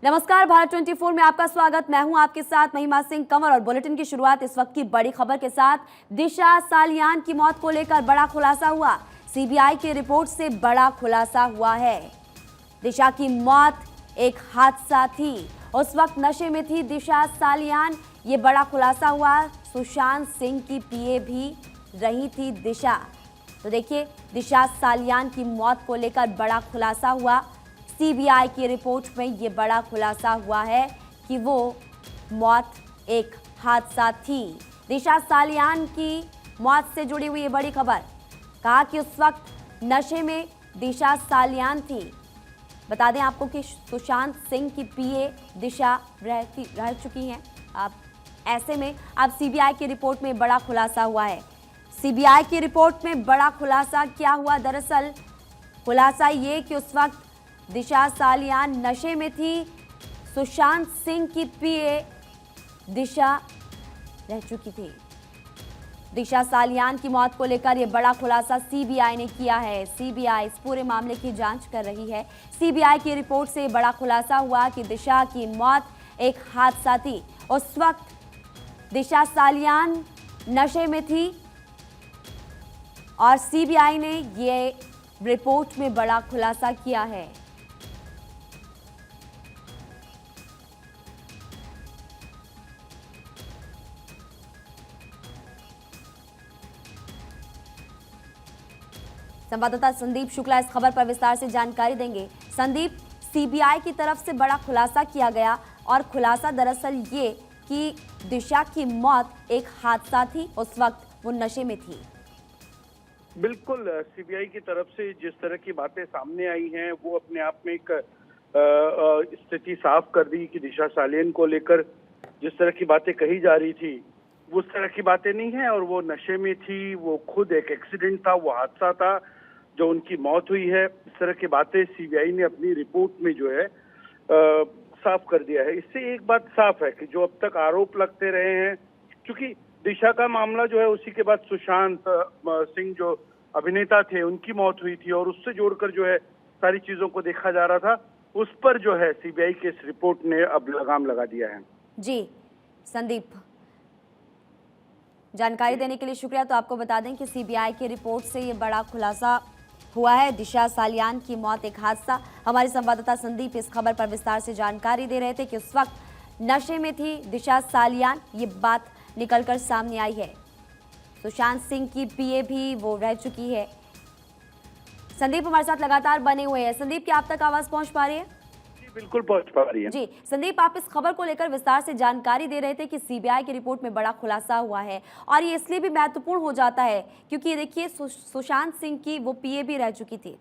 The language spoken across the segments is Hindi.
नमस्कार, भारत 24 में आपका स्वागत। मैं हूं आपके साथ महिमा सिंह कंवर और बुलेटिन की शुरुआत इस वक्त की बड़ी खबर के साथ। दिशा सालियान की मौत को लेकर बड़ा खुलासा हुआ। सीबीआई की रिपोर्ट से बड़ा खुलासा हुआ है। दिशा की मौत एक हादसा थी, उस वक्त नशे में थी दिशा सालियान, ये बड़ा खुलासा हुआ। सुशांत सिंह की पीए भी रही थी दिशा। तो देखिए, दिशा सालियान की मौत को लेकर बड़ा खुलासा हुआ। सीबीआई की रिपोर्ट में ये बड़ा खुलासा हुआ है कि वो मौत एक हादसा थी। दिशा सालियान की मौत से जुड़ी हुई ये बड़ी खबर, कहा कि उस वक्त नशे में दिशा सालियान थी। बता दें आपको कि सुशांत सिंह की पीए दिशा रह चुकी हैं। अब ऐसे में अब सीबीआई की रिपोर्ट में बड़ा खुलासा हुआ है। सीबीआई की रिपोर्ट में बड़ा खुलासा क्या हुआ? दरअसल खुलासा ये कि उस वक्त दिशा सालियान नशे में थी। सुशांत सिंह की पीए दिशा रह चुकी थी। दिशा सालियान की मौत को लेकर यह बड़ा खुलासा सीबीआई ने किया है। सीबीआई इस पूरे मामले की जांच कर रही है। सीबीआई की रिपोर्ट से बड़ा खुलासा हुआ कि दिशा की मौत एक हादसा थी। उस वक्त दिशा सालियान नशे में थी और सीबीआई ने ये रिपोर्ट में बड़ा खुलासा किया है। संवाददाता संदीप शुक्ला इस खबर पर विस्तार से जानकारी देंगे। संदीप, सीबीआई की तरफ से बड़ा खुलासा किया गया और खुलासा दरअसल ये कि दिशा की मौत एक हादसा थी, उस वक्त वो नशे में थी। बिल्कुल, सीबीआई की तरफ से जिस तरह की बातें सामने आई हैं वो अपने आप में एक स्थिति साफ कर दी कि दिशा सालियान को लेकर जिस तरह की बातें कही जा रही थी वो उस तरह की बातें नहीं है और वो नशे में थी। वो खुद एक एक्सीडेंट था, वो हादसा था जो उनकी मौत हुई है। इस तरह की बातें सीबीआई ने अपनी रिपोर्ट में जो है साफ कर दिया है। इससे एक बात साफ है कि जो अब तक आरोप लगते रहे हैं, क्योंकि दिशा का मामला जो है उसी के बाद सुशांत सिंह जो अभिनेता थे उनकी मौत हुई थी और उससे जोड़कर जो है सारी चीजों को देखा जा रहा था। उस पर जो है सीबीआई की इस रिपोर्ट ने अब लगाम लगा दिया है। जी संदीप, जानकारी देने के लिए शुक्रिया। तो आपको बता दें कि सीबीआई की रिपोर्ट से ये बड़ा खुलासा हुआ है। दिशा सालियान की मौत एक हादसा। हमारे संवाददाता संदीप इस खबर पर विस्तार से जानकारी दे रहे थे कि उस वक्त नशे में थी दिशा सालियान, ये बात निकलकर सामने आई है। सुशांत सिंह की पीए भी वो रह चुकी है। संदीप हमारे साथ लगातार बने हुए हैं। संदीप, क्या आप तक आवाज पहुंच पा रही है? बिल्कुल पहुंच पा रही है। जी संदीप, आप इस खबर को लेकर विस्तार से जानकारी दे रहे थे कि सीबीआई की रिपोर्ट में बड़ा खुलासा हुआ है और ये इसलिए भी महत्वपूर्ण हो जाता है क्योंकि देखिए सुशांत सिंह की वो पीए भी रह चुकी थी।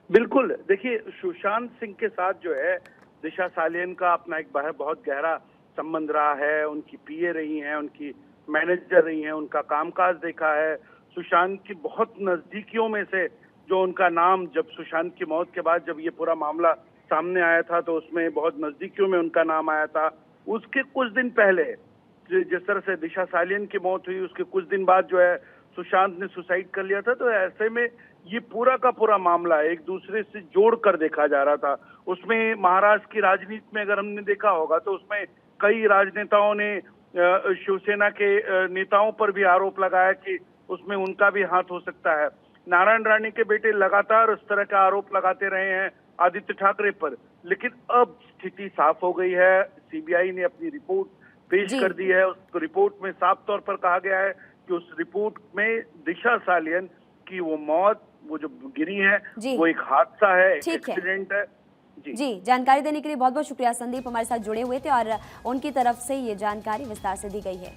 बिल्कुल, देखिए सुशांत सिंह के साथ जो है दिशा सालियान का अपना एक बहुत गहरा संबंध रहा है। उनकी पीए रही हैं, उनकी मैनेजर रही हैं, उनका कामकाज देखा है। सुशांत की बहुत नजदीकियों में से जो उनका नाम जब सुशांत की मौत के बाद जब ये पूरा मामला सामने आया था तो उसमें बहुत नजदीकियों में उनका नाम आया था। उसके कुछ दिन पहले जिस तरह से दिशा सालियान की मौत हुई उसके कुछ दिन बाद जो है सुशांत ने सुसाइड कर लिया था। तो ऐसे में ये पूरा का पूरा मामला एक दूसरे से जोड़ कर देखा जा रहा था। उसमें महाराष्ट्र की राजनीति में अगर हमने देखा होगा तो उसमें कई राजनेताओं ने शिवसेना के नेताओं पर भी आरोप लगाया कि उसमें उनका भी हाथ हो सकता है। नारायण राणे के बेटे लगातार उस तरह का आरोप लगाते रहे हैं आदित्य ठाकरे पर, लेकिन अब स्थिति साफ हो गई है। सीबीआई ने अपनी रिपोर्ट पेश कर दी है। उस रिपोर्ट में साफ तौर पर कहा गया है कि उस रिपोर्ट में दिशा सालियान की वो मौत, वो जो गिरी है वो एक हादसा है, एक एक्सीडेंट है। जी जानकारी देने के लिए बहुत बहुत शुक्रिया। संदीप हमारे साथ जुड़े हुए थे और उनकी तरफ से ये जानकारी विस्तार से दी गई है।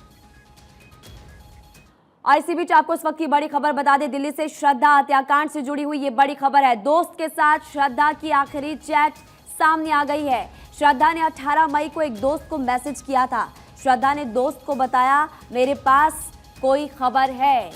और इसी बीच आपको इस वक्त की बड़ी खबर बता दें, दिल्ली से श्रद्धा हत्याकांड से जुड़ी हुई ये बड़ी खबर है। दोस्त के साथ श्रद्धा की आखिरी चैट सामने आ गई है। श्रद्धा ने 18 मई को एक दोस्त को मैसेज किया था। श्रद्धा ने दोस्त को बताया मेरे पास कोई खबर है।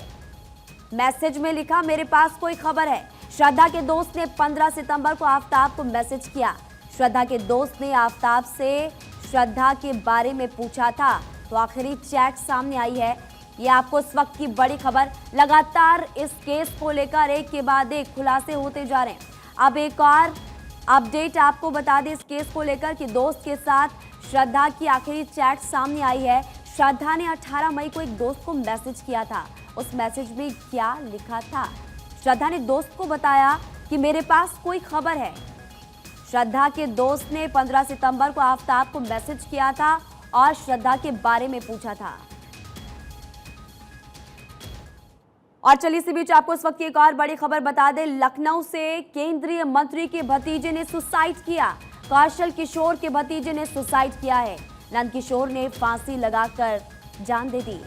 मैसेज में लिखा मेरे पास कोई खबर है। श्रद्धा के दोस्त ने 15 सितंबर को आफताब को मैसेज किया। श्रद्धा के दोस्त ने आफताब से श्रद्धा के बारे में पूछा था तो आखिरी चैट सामने आई है। ये आपको इस वक्त की बड़ी खबर। लगातार इस केस को लेकर एक के बाद एक खुलासे होते जा रहे हैं। अब एक और अपडेट आपको बता दें इस केस को लेकर कि दोस्त के साथ श्रद्धा की आखिरी चैट सामने आई है। श्रद्धा ने 18 मई को एक दोस्त को मैसेज किया था। उस मैसेज में क्या लिखा था? श्रद्धा ने दोस्त को बताया कि मेरे पास कोई खबर है। श्रद्धा के दोस्त ने 15 सितंबर को आफताब को मैसेज किया था और श्रद्धा के बारे में पूछा था। और चलिए इसी बीच आपको इस वक्त की एक और बड़ी खबर बता दें। लखनऊ से केंद्रीय मंत्री के भतीजे ने सुसाइड किया। कौशल किशोर के भतीजे ने सुसाइड किया है। नंद किशोर ने फांसी लगाकर जान दे दी।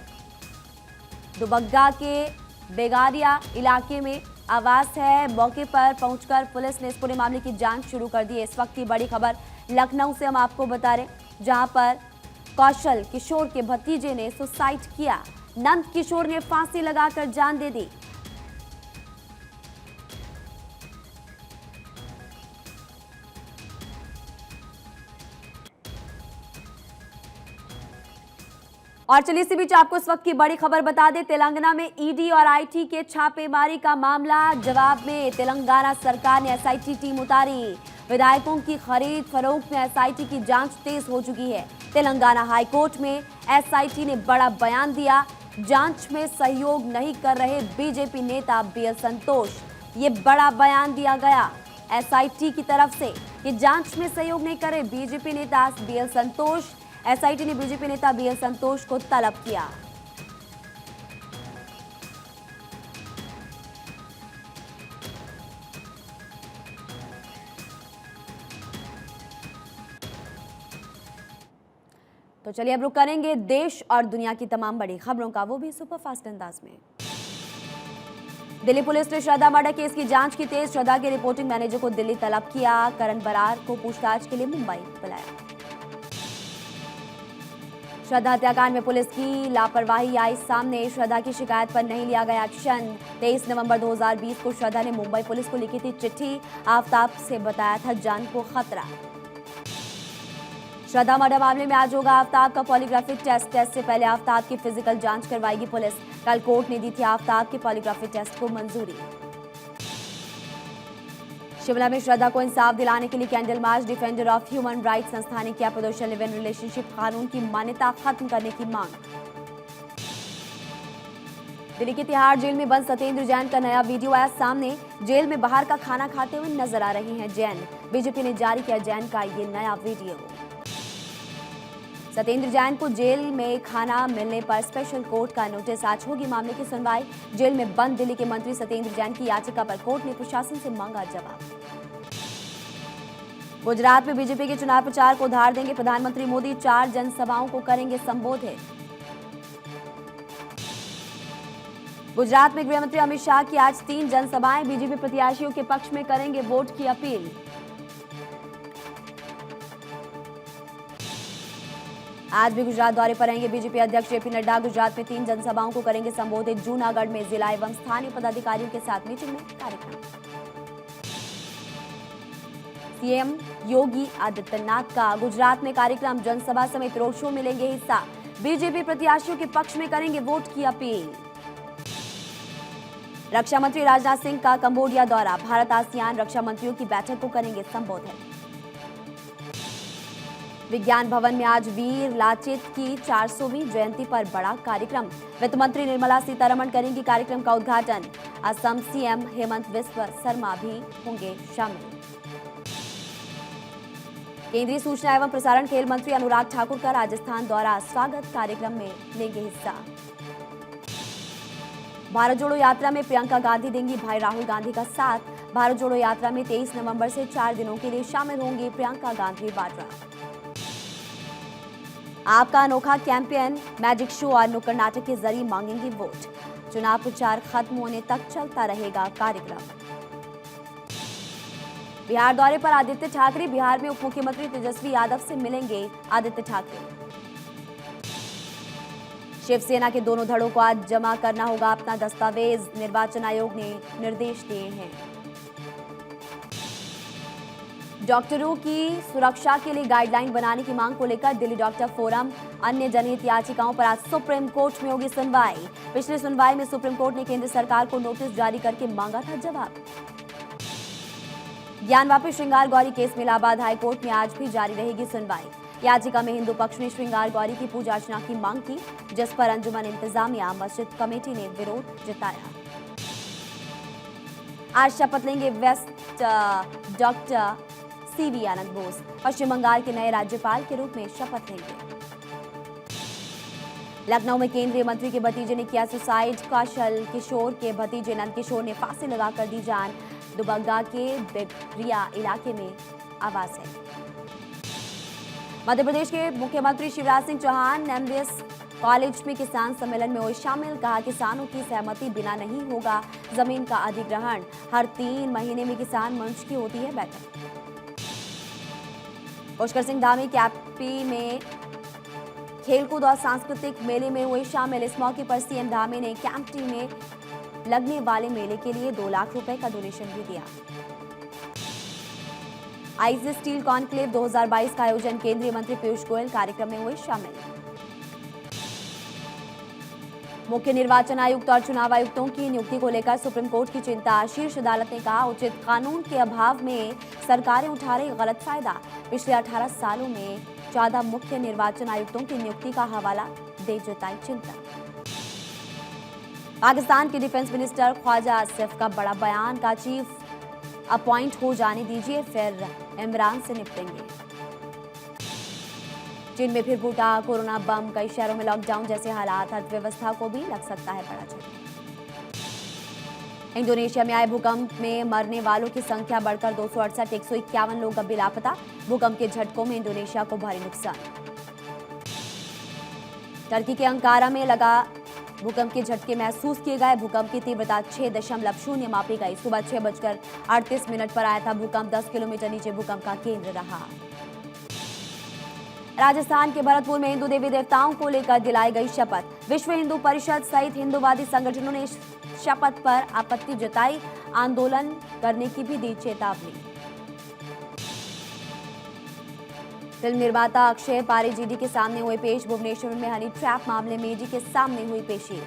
दुबग्गा के बेगारिया इलाके में आवास है। मौके पर पहुंचकर पुलिस ने इस पूरे मामले की जांच शुरू कर दी है। इस वक्त की बड़ी खबर लखनऊ से हम आपको बता रहे, जहां पर कौशल किशोर के भतीजे ने सुसाइड किया। नंद किशोर ने फांसी लगाकर जान दे दी। और चलिए इसी बीच आपको इस वक्त की बड़ी खबर बता दें। तेलंगाना में ईडी और आईटी के छापेमारी का मामला। जवाब में तेलंगाना सरकार ने एसआईटी टीम उतारी। विधायकों की खरीद फरोख्त में एसआईटी की जांच तेज हो चुकी है। तेलंगाना हाईकोर्ट में एसआईटी ने बड़ा बयान दिया। जांच में सहयोग नहीं कर रहे बीजेपी नेता बीएल संतोष। ये बड़ा बयान दिया गया एसआईटी की तरफ से कि जांच में सहयोग नहीं करे बीजेपी नेता बीएल संतोष। एसआईटी ने बीजेपी नेता बीएल संतोष को तलब किया। तो चलिए अब रुक करेंगे देश और दुनिया की तमाम बड़ी खबरों का, वो भी सुपरफास्ट अंदाज में। दिल्ली पुलिस ने श्रद्धा मर्डर केस की जांच की तेज। श्रद्धा के रिपोर्टिंग मैनेजर को दिल्ली तलब किया। करण बरार को पूछताछ के लिए मुंबई बुलाया। श्रद्धा हत्याकांड में पुलिस की लापरवाही आई सामने। श्रद्धा की शिकायत पर नहीं लिया गया एक्शन। 23 नवंबर 2020 को श्रद्धा ने मुंबई पुलिस को लिखी थी चिट्ठी। आफताब से बताया था जान को खतरा। श्रद्धा मर्डर मामले में आज होगा आफताब का पॉलीग्राफिक टेस्ट। टेस्ट से पहले आफताब की फिजिकल जांच करवाएगी पुलिस। कल कोर्ट ने दी थी आफताब के पॉलीग्राफिक टेस्ट को मंजूरी। शिमला में श्रद्धा को इंसाफ दिलाने के लिए candle march. Defender of human rights संस्था ने किया प्रदर्शन। लिव इन रिलेशनशिप कानून की मान्यता खत्म करने की मांग। दिल्ली की तिहाड़ जेल में बंद सत्येंद्र जैन का नया वीडियो आया सामने। जेल में बाहर का खाना खाते हुए नजर आ रहे हैं जैन। बीजेपी ने जारी किया जैन का ये नया वीडियो। सत्येंद्र जैन को जेल में खाना मिलने पर स्पेशल कोर्ट का नोटिस। आज होगी मामले की सुनवाई। जेल में बंद दिल्ली के मंत्री सत्येंद्र जैन की याचिका पर कोर्ट ने प्रशासन से मांगा जवाब। गुजरात में बीजेपी के चुनाव प्रचार को उधार देंगे प्रधानमंत्री मोदी। 4 जनसभाओं को करेंगे संबोधित। गुजरात में गृह मंत्री अमित शाह की आज 3 जनसभाएं। बीजेपी प्रत्याशियों के पक्ष में करेंगे वोट की अपील। आज भी गुजरात दौरे पर रहेंगे बीजेपी अध्यक्ष जेपी नड्डा। गुजरात में 3 जनसभाओं को करेंगे संबोधित। जूनागढ़ में जिला एवं स्थानीय पदाधिकारियों के साथ मीटिंग में कार्यक्रम। सीएम योगी आदित्यनाथ का गुजरात में कार्यक्रम। जनसभा समेत रोड शो में लेंगे हिस्सा। बीजेपी प्रत्याशियों के पक्ष में करेंगे वोट की अपील। रक्षा मंत्री राजनाथ सिंह का कंबोडिया दौरा। भारत आसियान रक्षा मंत्रियों की बैठक को करेंगे संबोधित। विज्ञान भवन में आज वीर लाचित की 400वीं जयंती पर बड़ा कार्यक्रम। वित्त मंत्री निर्मला सीतारमण करेंगी कार्यक्रम का उद्घाटन। असम सीएम हेमंत बिस्वा शर्मा भी होंगे शामिल। केंद्रीय सूचना एवं प्रसारण खेल मंत्री अनुराग ठाकुर का राजस्थान दौरा। स्वागत कार्यक्रम में लेंगे हिस्सा। भारत जोड़ो यात्रा में प्रियंका गांधी देंगी भाई राहुल गांधी का साथ। भारत जोड़ो यात्रा में 23 नवंबर से 4 दिनों के लिए शामिल होंगी प्रियंका गांधी वाड्रा। आपका अनोखा कैंपेन मैजिक शो और नुक्कड़ नाटक के जरिए मांगेंगे वोट। चुनाव प्रचार खत्म होने तक चलता रहेगा कार्यक्रम। बिहार दौरे पर आदित्य ठाकरे। बिहार में उप मुख्यमंत्री तेजस्वी यादव से मिलेंगे आदित्य ठाकरे। शिवसेना के दोनों धड़ों को आज जमा करना होगा अपना दस्तावेज। निर्वाचन आयोग ने निर्देश दिए हैं। डॉक्टरों की सुरक्षा के लिए गाइडलाइन बनाने की मांग को लेकर दिल्ली डॉक्टर फोरम अन्य जनहित याचिकाओं पर आज सुप्रीम कोर्ट में होगी सुनवाई। पिछली सुनवाई में सुप्रीम कोर्ट ने केंद्र सरकार को नोटिस जारी करके मांगा था जवाब। ज्ञानवापी श्रृंगार गौरी केस में इलाहाबाद हाईकोर्ट में आज भी जारी रहेगी सुनवाई। याचिका में हिंदू पक्ष ने श्रृंगार गौरी की पूजा अर्चना की मांग की, जिस पर अंजुमन इंतजामिया मस्जिद कमेटी ने विरोध जताया। आज शपथ लेंगे वेस्ट डॉक्टर सीवी आनंद बोस, पश्चिम बंगाल के नए राज्यपाल के रूप में शपथ लेंगे। लखनऊ में केंद्रीय मंत्री के भतीजे ने किया सुसाइड, कौशल किशोर के भतीजे नंद किशोर ने फांसी लगाकर दी जान। दुबग्गा के बेगरिया इलाके में आवास है। मध्य प्रदेश के मुख्यमंत्री शिवराज सिंह चौहान एमबीएस कॉलेज में किसान सम्मेलन में हुए शामिल, कहा किसानों की सहमति बिना नहीं होगा जमीन का अधिग्रहण, हर 3 महीने में किसान मंच की होती है बैठक। पुष्कर सिंह धामी कैपी में खेलकूद और सांस्कृतिक मेले में हुए शामिल। इस मौके पर सीएम धामी ने कैंपटी में लगने वाले मेले के लिए 2 लाख रुपए का डोनेशन भी दिया। आईजी स्टील कॉन्क्लेव 2022 का आयोजन, केंद्रीय मंत्री पीयूष गोयल कार्यक्रम में हुए शामिल। मुख्य निर्वाचन आयुक्त और चुनाव आयुक्तों की नियुक्ति को लेकर सुप्रीम कोर्ट की चिंता, शीर्ष अदालत ने कहा उचित कानून के अभाव में सरकारें उठा रही गलत फायदा। पिछले 18 सालों में 14 मुख्य निर्वाचन आयुक्तों की नियुक्ति का हवाला दे जताई चिंता। पाकिस्तान के डिफेंस मिनिस्टर ख्वाजा आसिफ का बड़ा बयान, का चीफ अपॉइंट हो जाने दीजिए, फिर इमरान से निपटेंगे। चीन में फिर फूटा कोरोना बम, कई शहरों में लॉकडाउन जैसे हालात, अर्थव्यवस्था को भी लग सकता है बड़ा झटका। इंडोनेशिया में आए भूकंप में मरने वालों की संख्या बढ़कर 268, 151 लोग अभी लापता। भूकंप के झटकों में इंडोनेशिया को भारी नुकसान। टर्की के अंकारा में लगा भूकंप के झटके महसूस किए गए। भूकंप की तीव्रता 6.0 मापी गई। सुबह 6:38 पर आया था भूकंप। 10 किलोमीटर नीचे भूकंप का केंद्र रहा। राजस्थान के भरतपुर में हिंदू देवी देवताओं को लेकर दिलाई गई शपथ। विश्व हिंदू परिषद सहित हिंदूवादी संगठनों ने शपथ पर आपत्ति जताई, आंदोलन करने की भी दी चेतावनी। फिल्म निर्माता अक्षय पारे जीडी के सामने हुए पेश। भुवनेश्वर में हनी ट्रैप मामले में ईडी के सामने हुई पेशी।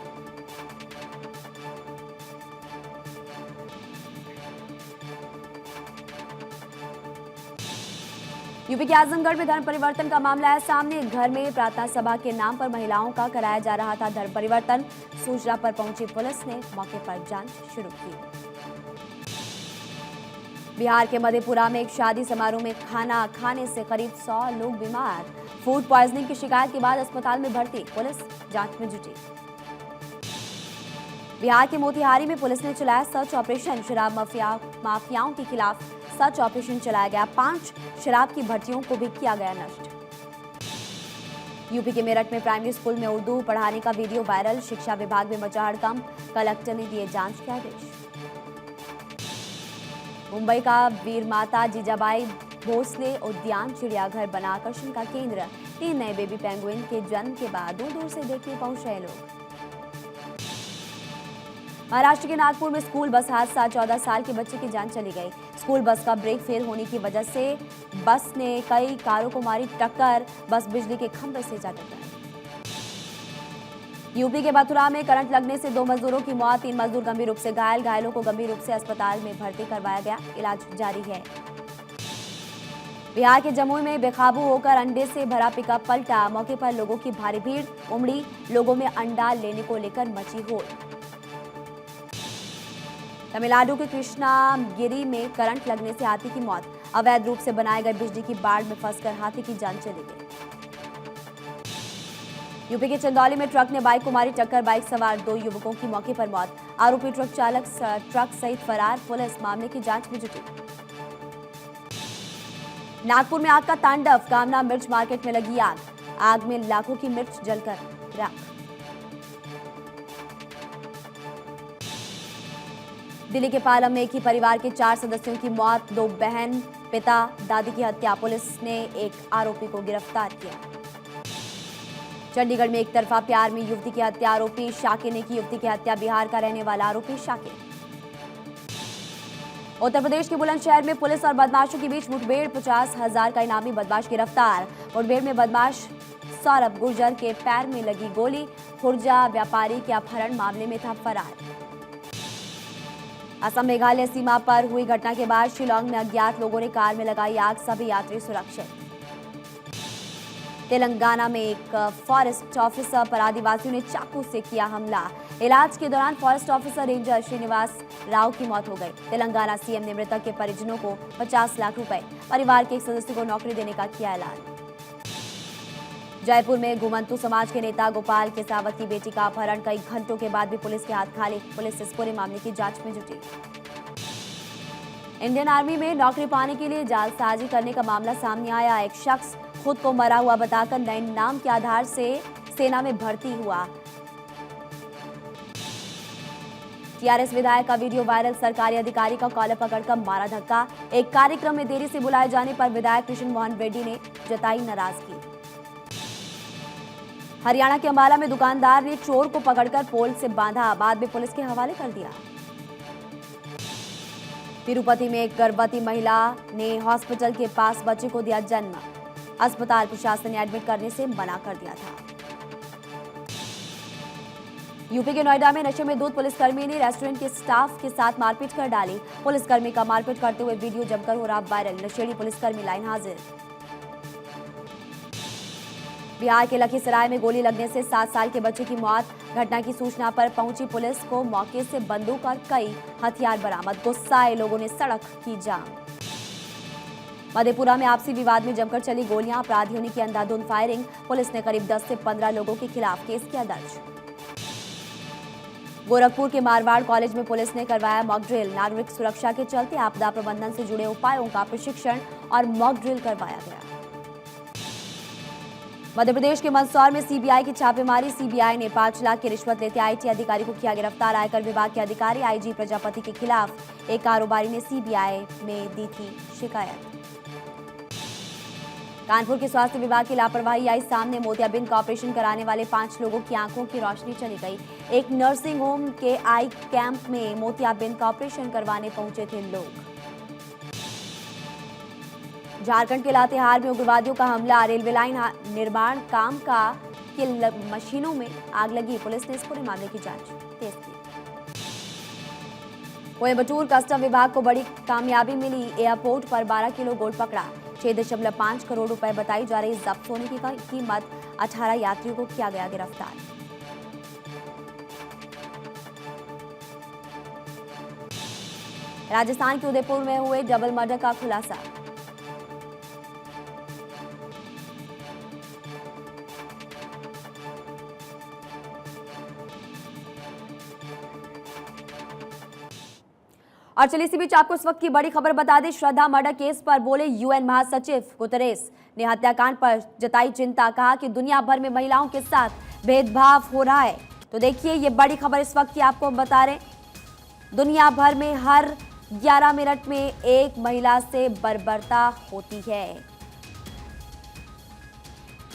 यूपी के आजमगढ़ में धर्म परिवर्तन का मामला है सामने। घर में प्रार्थना सभा के नाम पर महिलाओं का कराया जा रहा था धर्म परिवर्तन। सूचना पर पहुंची पुलिस ने मौके पर जांच शुरू की। बिहार के मधेपुरा में एक शादी समारोह में खाना खाने से करीब 100 लोग बीमार। फूड पॉइजनिंग की शिकायत के बाद अस्पताल में भर्ती, पुलिस जांच में जुटी। बिहार के मोतिहारी में पुलिस ने चलाया सर्च ऑपरेशन। शराब माफियाओं के खिलाफ सर्च ऑपरेशन चलाया गया। 5 शराब की भट्टियों को भी किया गया नष्ट। यूपी के मेरठ में प्राइमरी स्कूल में उर्दू पढ़ाने का वीडियो वायरल। शिक्षा विभाग में मचा हड़कंप, कलेक्टर ने दिए जांच के आदेश। मुंबई का वीर माता जीजाबाई भोसले उद्यान चिड़ियाघर बना आकर्षण का केंद्र। 3 नए बेबी पेंगुइन के जन्म के बाद दूर दूर से देखने पहुंच रहे लोग। महाराष्ट्र के नागपुर में स्कूल बस हादसा, 14 साल के बच्चे की जान चली गई। स्कूल बस का ब्रेक फेल होने की वजह से बस ने कई कारों को मारी टक्कर। बस बिजली के खंभे से जा टकराई। यूपी के मथुरा में करंट लगने से 2 मजदूरों की मौत, 3 मजदूर गंभीर रूप से घायल। घायलों को गंभीर रूप से अस्पताल में भर्ती करवाया गया, इलाज जारी है। बिहार के जमुई में बेकाबू होकर अंडे से भरा पिकअप पलटा। मौके पर लोगों की भारी भीड़ उमड़ी। लोगों में अंडा लेने को लेकर मची होड़। तमिलनाडु के कृष्णागिरी में करंट लगने से हाथी की मौत। अवैध रूप से बनाए गए बिजली की बाड़ में फंसकर हाथी की जान चली गई। यूपी के चंदौली में ट्रक ने बाइक को मारी टक्कर। बाइक सवार 2 युवकों की मौके पर मौत। आरोपी ट्रक चालक ट्रक सहित फरार। पुलिस मामले की जांच में जुटी। नागपुर में आग का तांडव। कामना मिर्च मार्केट में लगी आग। आग में लाखों की मिर्च जलकर राख। दिल्ली के पालम में एक ही परिवार के 4 सदस्यों की मौत। 2 बहन, पिता, दादी की हत्या। पुलिस ने एक आरोपी को गिरफ्तार किया। चंडीगढ़ में एक तरफा प्यार में युवती की हत्या। आरोपी शाके ने की युवती की हत्या। बिहार का रहने वाला आरोपी शाके। उत्तर प्रदेश के बुलंदशहर में पुलिस और बदमाशों के बीच मुठभेड़। 50,000 का इनामी बदमाश गिरफ्तार। मुठभेड़ में बदमाश सौरभ गुर्जर के पैर में लगी गोली। खुर्जा व्यापारी के अपहरण मामले में था फरार। असम मेघालय सीमा पर हुई घटना के बाद शिलांग में अज्ञात लोगों ने कार में लगाई आग, सभी यात्री सुरक्षित। तेलंगाना में एक फॉरेस्ट ऑफिसर पर आदिवासियों ने चाकू से किया हमला। इलाज के दौरान forest officer ranger Srinivas Rao की मौत हो गई। तेलंगाना सीएम ने मृतक के परिजनों को 50 लाख रुपए, परिवार के एक सदस्य को नौकरी देने का किया ऐलान। जयपुर में घुमंतु समाज के नेता गोपाल केसावत की बेटी का अपहरण, कई घंटों के बाद भी पुलिस के हाथ खाली। पुलिस इस पूरे मामले की जांच में जुटी। इंडियन आर्मी में नौकरी पाने के लिए जालसाजी करने का मामला सामने आया। एक शख्स खुद को मरा हुआ बताकर नए नाम के आधार से सेना में भर्ती हुआ। टीआरएस विधायक का वीडियो वायरल, सरकारी अधिकारी का कॉलर पकड़कर मारा धक्का। एक कार्यक्रम में देरी से बुलाए जाने पर विधायक कृष्ण मोहन रेड्डी ने जताई नाराजगी। हरियाणा के अंबाला में दुकानदार ने चोर को पकड़कर पोल से बांधा, बाद में पुलिस के हवाले कर दिया। तिरुपति में एक गर्भवती महिला ने हॉस्पिटल के पास बच्चे को दिया जन्म। अस्पताल प्रशासन ने एडमिट करने से मना कर दिया था। यूपी के नोएडा में नशे में धुत पुलिसकर्मी ने रेस्टोरेंट के स्टाफ के साथ मारपीट कर डाली। पुलिसकर्मी का मारपीट करते हुए वीडियो जमकर हो रहा वायरल। नशेड़ी पुलिसकर्मी लाइन हाजिर। बिहार के लखीसराय में गोली लगने से 7 साल के बच्चे की मौत। घटना की सूचना पर पहुंची पुलिस को मौके से बंदूक और कई हथियार बरामद। गुस्साए लोगों ने सड़क की जाम। मधेपुरा में आपसी विवाद में जमकर चली गोलियां, अपराधियों ने की अंधाधुंध फायरिंग। पुलिस ने करीब 10 से 15 लोगों के खिलाफ केस किया दर्ज। गोरखपुर के मारवाड़ कॉलेज में पुलिस ने करवाया मॉक ड्रिल। नागरिक सुरक्षा के चलते आपदा प्रबंधन से जुड़े उपायों का प्रशिक्षण और मॉक ड्रिल करवाया गया। मध्य प्रदेश के मंदसौर में सीबीआई की छापेमारी। सीबीआई ने 5 लाख की रिश्वत लेते आईटी अधिकारी को किया गिरफ्तार। आयकर विभाग के अधिकारी आईजी प्रजापति के खिलाफ एक कारोबारी ने सीबीआई में दी थी शिकायत। कानपुर के स्वास्थ्य विभाग की लापरवाही आई सामने। मोतियाबिंद का ऑपरेशन कराने वाले 5 लोगों की आंखों की रोशनी चली गई। एक नर्सिंग होम के आई कैंप में मोतियाबिंद का ऑपरेशन करवाने पहुंचे थे लोग। झारखंड के लातेहार में उग्रवादियों का हमला। रेलवे लाइन निर्माण काम के मशीनों में आग लगी। पुलिस ने इस पूरे मामले की जांच तेज की। कोयंबटूर कस्टम विभाग को बड़ी कामयाबी मिली। एयरपोर्ट पर 12 किलो गोल्ड पकड़ा। 6.5 करोड़ रुपए बताई जा रही जब्त होने की कीमत। 18 यात्रियों को किया गया गिरफ्तार। राजस्थान के उदयपुर में हुए डबल मर्डर का खुलासा। और चलिए इसी बीच आपको इस वक्त की बड़ी खबर बता दें। श्रद्धा मर्डर केस पर बोले यूएन महासचिव गुतरेस ने हत्याकांड पर जताई चिंता। कहा कि दुनिया भर में महिलाओं के साथ भेदभाव हो रहा है। तो देखिए ये बड़ी खबर इस वक्त की आपको बता रहे। दुनिया भर में हर 11 मिनट में एक महिला से बर्बरता होती है।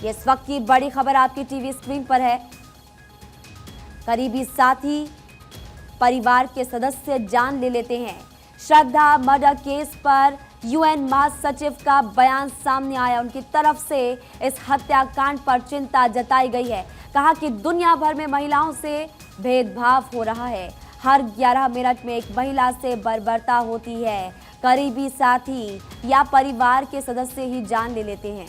ये इस वक्त की बड़ी खबर आपकी टीवी स्क्रीन पर है। करीबी साथी परिवार के सदस्य जान ले लेते हैं। श्रद्धा मर्डर केस पर यूएन महासचिव का बयान सामने आया। उनकी तरफ से इस हत्याकांड पर चिंता जताई गई है। कहा कि दुनिया भर में महिलाओं से भेदभाव हो रहा है। हर 11 मिनट में एक महिला से बर्बरता होती है। करीबी साथी या परिवार के सदस्य ही जान ले लेते हैं।